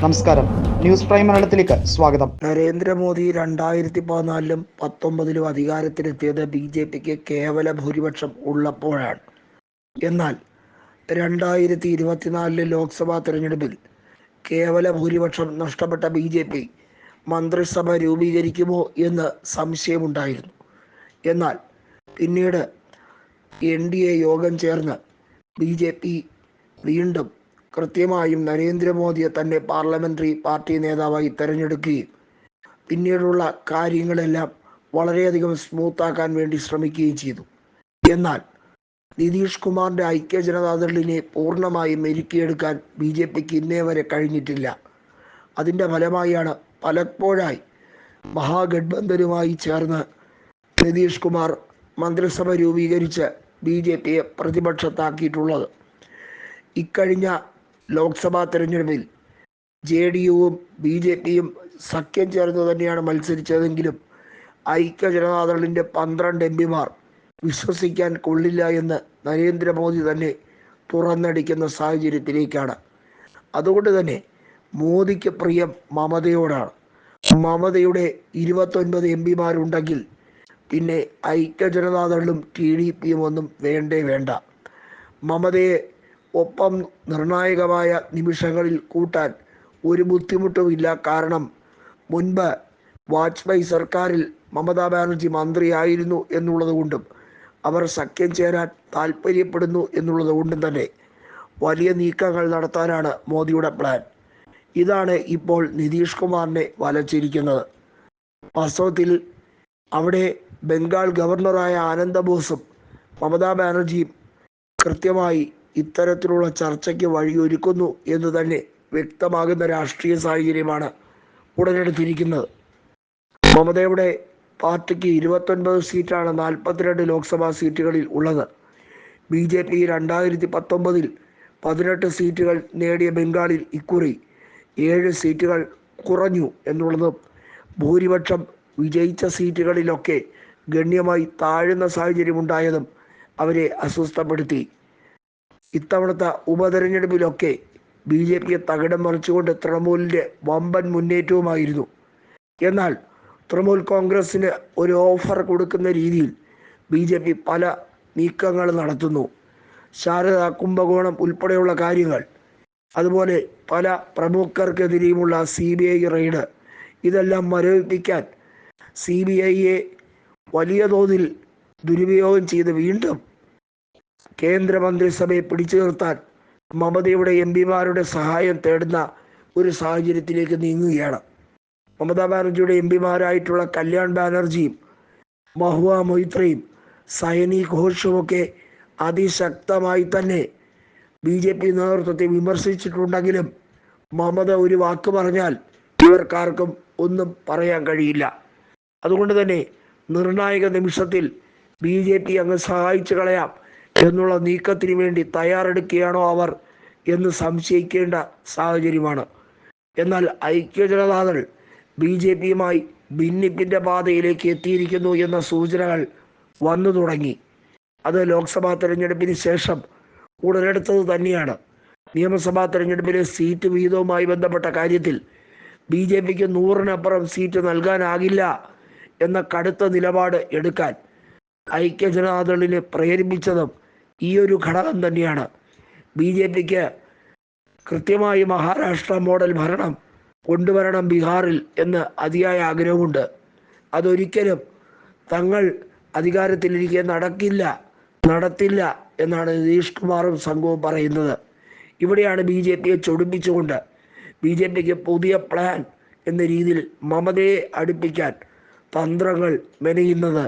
നമസ്കാരം, news prime മലയാളത്തിലേക്ക് സ്വാഗതം. നരേന്ദ്രമോദി 2019-ലും അധികാരത്തിലെത്തിയത് BJPക്ക് കേവല ഭൂരിപക്ഷം ഉള്ളപ്പോഴാണ്. എന്നാൽ 2024 ലോക്സഭാ തെരഞ്ഞെടുപ്പിൽ കേവല ഭൂരിപക്ഷം നഷ്ടപ്പെട്ട BJP മന്ത്രിസഭ രൂപീകരിക്കുമോ എന്ന് സംശയമുണ്ടായിരുന്നു. എന്നാൽ പിന്നീട് NDA യോഗം ചേർന്ന് BJP വീണ്ടും കൃത്യമായും നരേന്ദ്രമോദിയെ തന്നെ പാർലമെന്ററി പാർട്ടി നേതാവായി തെരഞ്ഞെടുക്കുകയും പിന്നീടുള്ള കാര്യങ്ങളെല്ലാം വളരെയധികം സ്മൂത്താക്കാൻ വേണ്ടി ശ്രമിക്കുകയും ചെയ്തു. എന്നാൽ നിതീഷ് കുമാറിൻ്റെ ഐക്യ ജനതാദളിനെ പൂർണ്ണമായും മെരുക്കിയെടുക്കാൻ BJPക്ക് ഇന്നേ വരെ കഴിഞ്ഞിട്ടില്ല. അതിൻ്റെ ഫലമായാണ് പലപ്പോഴായി മഹാഗഡ്ബന്ധനുമായി ചേർന്ന് നിതീഷ് കുമാർ മന്ത്രിസഭ രൂപീകരിച്ച് BJPയെ പ്രതിപക്ഷത്താക്കിയിട്ടുള്ളത്. ഇക്കഴിഞ്ഞ ലോക്സഭാ തെരഞ്ഞെടുപ്പിൽ JDUവും BJPയും സഖ്യം ചേർന്ന് തന്നെയാണ് മത്സരിച്ചതെങ്കിലും ഐക്യ ജനതാദളിൻ്റെ 12 MP വിശ്വസിക്കാൻ കൊള്ളില്ല എന്ന് നരേന്ദ്രമോദി തന്നെ തുറന്നടിക്കുന്ന സാഹചര്യത്തിലേക്കാണ്. അതുകൊണ്ട് തന്നെ മോദിക്ക് പ്രിയം മമതയോടാണ്. മമതയുടെ 29 MP പിന്നെ ഐക്യ ജനതാദളും TDPയും ഒന്നും വേണ്ട. മമതയെ ഒപ്പം നിർണായകമായ നിമിഷങ്ങളിൽ കൂട്ടാൻ ഒരു ബുദ്ധിമുട്ടുമില്ല. കാരണം മുൻപ് വാജ്പേയി സർക്കാരിൽ മമതാ ബാനർജി മന്ത്രിയായിരുന്നു എന്നുള്ളത് കൊണ്ടും അവർ സഖ്യം ചേരാൻ താല്പര്യപ്പെടുന്നു എന്നുള്ളത് കൊണ്ടും തന്നെ വലിയ നീക്കങ്ങൾ നടത്താനാണ് മോദിയുടെ പ്ലാൻ. ഇതാണ് ഇപ്പോൾ നിതീഷ് കുമാറിനെ വലച്ചിരിക്കുന്നത്. വാസ്തവത്തിൽ അവിടെ ബംഗാൾ ഗവർണറായ ആനന്ദ ബോസും മമതാ ബാനർജിയും കൃത്യമായി ഇത്തരത്തിലുള്ള ചർച്ചയ്ക്ക് വഴിയൊരുക്കുന്നു എന്ന് തന്നെ വ്യക്തമാകുന്ന രാഷ്ട്രീയ സാഹചര്യമാണ് ഉടലെടുത്തിരിക്കുന്നത്. മമതയുടെ പാർട്ടിക്ക് 29 സീറ്റാണ് 42 ലോക്സഭാ സീറ്റുകളിൽ ഉള്ളത്. BJP 2019-ൽ 18 സീറ്റുകൾ നേടിയ ബംഗാളിൽ ഇക്കുറി 7 സീറ്റുകൾ കുറഞ്ഞു എന്നുള്ളതും ഭൂരിപക്ഷം വിജയിച്ച സീറ്റുകളിലൊക്കെ ഗണ്യമായി താഴുന്ന സാഹചര്യമുണ്ടായതും അവരെ അസ്വസ്ഥപ്പെടുത്തി. ഇത്തവണത്തെ ഉപതെരഞ്ഞെടുപ്പിലൊക്കെ BJPയെ തകിടം മറിച്ചുകൊണ്ട് തൃണമൂലിൻ്റെ വമ്പൻ മുന്നേറ്റവുമായിരുന്നു. എന്നാൽ തൃണമൂൽ കോൺഗ്രസിന് ഒരു ഓഫർ കൊടുക്കുന്ന രീതിയിൽ BJP പല നീക്കങ്ങൾ നടത്തുന്നു. ശാരദ കുംഭകോണം ഉൾപ്പെടെയുള്ള കാര്യങ്ങൾ, അതുപോലെ പല പ്രമുഖർക്കെതിരെയുമുള്ള CBI റെയ്ഡ്, ഇതെല്ലാം മരവിപ്പിക്കാൻ CBIയെ വലിയ തോതിൽ ദുരുപയോഗം ചെയ്ത് വീണ്ടും കേന്ദ്രമന്ത്രിസഭയെ പിടിച്ചു നിർത്താൻ മമതയുടെ MP സഹായം തേടുന്ന ഒരു സാഹചര്യത്തിലേക്ക് നീങ്ങുകയാണ്. മമതാ ബാനർജിയുടെ MP കല്യാൺ ബാനർജിയും മഹുവ മൊയ്ത്രയും സയനി ഘോഷുമൊക്കെ അതിശക്തമായി തന്നെ BJP നേതൃത്വത്തെ വിമർശിച്ചിട്ടുണ്ടെങ്കിലും മമത ഒരു വാക്ക് പറഞ്ഞാൽ ഇവർക്കാർക്കും ഒന്നും പറയാൻ കഴിയില്ല. അതുകൊണ്ട് തന്നെ നിർണായക നിമിഷത്തിൽ BJP അങ്ങ് സഹായിച്ചു കളയാം എന്നുള്ള നീക്കത്തിന് വേണ്ടി തയ്യാറെടുക്കുകയാണോ അവർ എന്ന് സംശയിക്കേണ്ട സാഹചര്യമാണ്. എന്നാൽ ഐക്യ ജനതാദൾ BJPയുമായി ഭിന്നിപ്പിൻ്റെ പാതയിലേക്ക് എത്തിയിരിക്കുന്നു എന്ന സൂചനകൾ വന്നു തുടങ്ങി. അത് ലോക്സഭാ തെരഞ്ഞെടുപ്പിന് ശേഷം ഉടലെടുത്തത് തന്നെയാണ്. നിയമസഭാ തെരഞ്ഞെടുപ്പിലെ സീറ്റ് വീതവുമായി ബന്ധപ്പെട്ട കാര്യത്തിൽ BJPക്ക് 100-നപ്പുറം സീറ്റ് നൽകാനാകില്ല എന്ന കടുത്ത നിലപാട് എടുക്കാൻ ഐക്യ ജനതാദളിനെ പ്രേരിപ്പിച്ചതും ഈ ഒരു ഘടകം തന്നെയാണ്. BJPക്ക് കൃത്യമായി മഹാരാഷ്ട്ര മോഡൽ ഭരണം കൊണ്ടുവരണം ബീഹാറിൽ എന്ന് അതിയായ ആഗ്രഹമുണ്ട്. അതൊരിക്കലും തങ്ങൾ അധികാരത്തിലിരിക്കെ നടത്തില്ല എന്നാണ് നിതീഷ് കുമാറും സംഘവും പറയുന്നത്. ഇവിടെയാണ് BJPയെ ചൊടിപ്പിച്ചുകൊണ്ട് BJPക്ക് പുതിയ പ്ലാൻ എന്ന രീതിയിൽ മമതയെ അടുപ്പിക്കാൻ തന്ത്രങ്ങൾ മെനയുന്നത്.